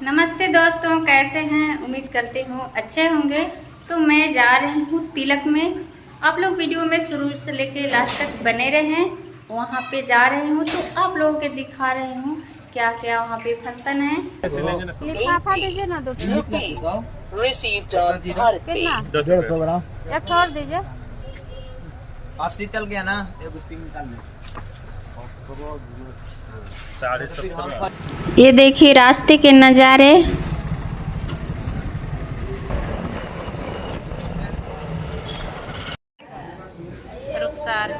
नमस्ते दोस्तों, कैसे हैं? उम्मीद करती हूँ अच्छे होंगे। तो मैं जा रही हूँ तिलक में। आप लोग वीडियो में शुरू से लेके लास्ट तक बने रहें। वहाँ पे जा रही हूँ तो आप लोगों के दिखा रही हूँ क्या क्या वहाँ पे फंक्शन है। लिफाफा दीजिए ना, दो कितना 150 ग्राम एक और दीजिए। 80 चल गया ना, एक तीन निकाल ले। ये देखिए रास्ते के नज़ारे। रुखसार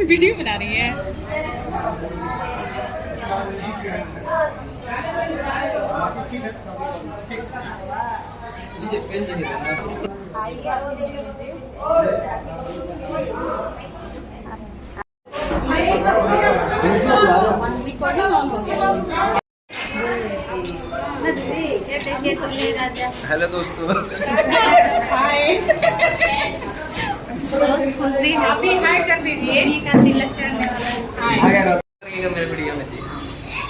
वीडियो बना रही है। हेलो दोस्तों, बहुत खुशी है। अभी हाय कर दीजिए। का तिलक करने वाला है। मेरे वीडियो में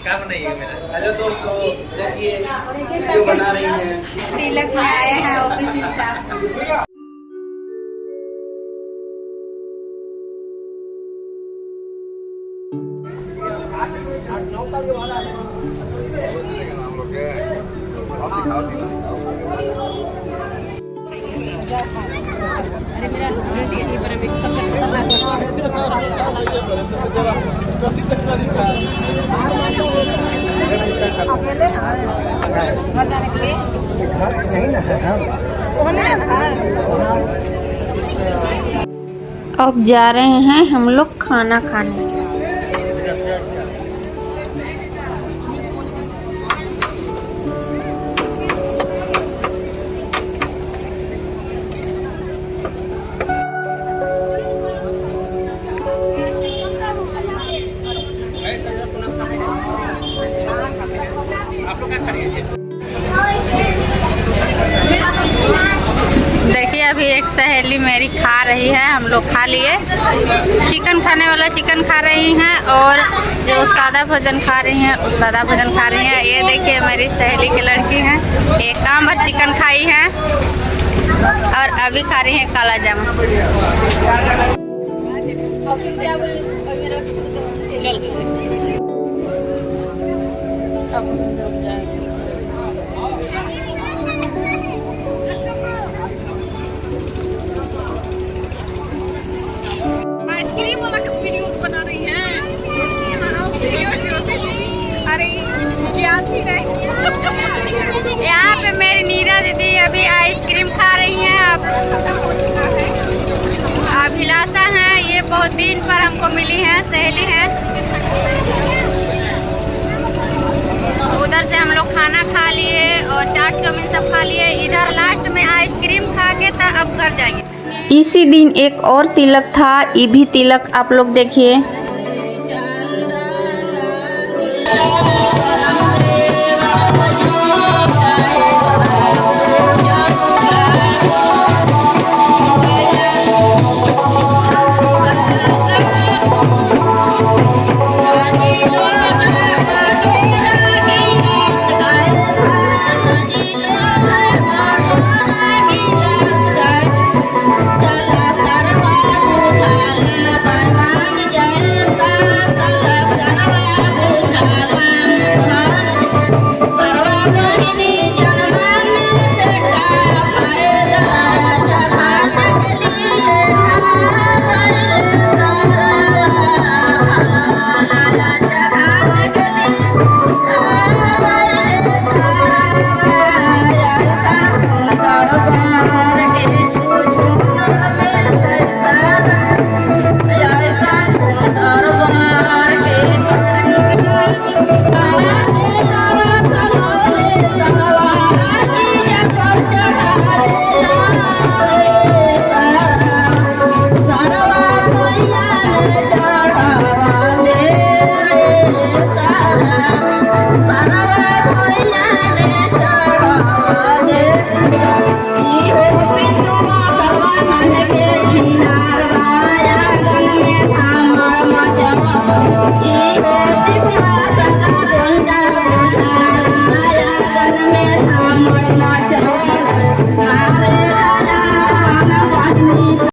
क्या बनाइएगा मेरा। हेलो दोस्तों, देखिए वीडियो बना रही है। तिलक में आए हैं ऑफिस स्टाफ। अरे मेरा स्टूडेंट यहीं पर अभी अब जा रहे हैं हम लोग खाना खाने। देखिए अभी एक सहेली मेरी खा रही है, हम लोग खा लिए। चिकन खाने वाला चिकन खा रही हैं और जो सादा भोजन खा रही हैं वो सादा भोजन खा रही हैं। ये देखिए मेरी सहेली की लड़की हैं, एक काम भर चिकन खाई हैं और अभी खा रही हैं काला जामुन। आइसक्रीम वाला वीडियो बना रही है। अरे क्या थी नहीं। यहाँ पे मेरी नीरा दीदी अभी आइसक्रीम खा रही हैं। अभिलाषा हैं, ये बहुत दिन पर हमको मिली हैं, सहेली हैं। उधर से हम लोग खाना खा लिए और चाट चाउमीन सब खा लिए। इधर लास्ट में आइसक्रीम खा के था, अब घर जाएंगे। इसी दिन एक और तिलक था, ये भी तिलक आप लोग देखिए।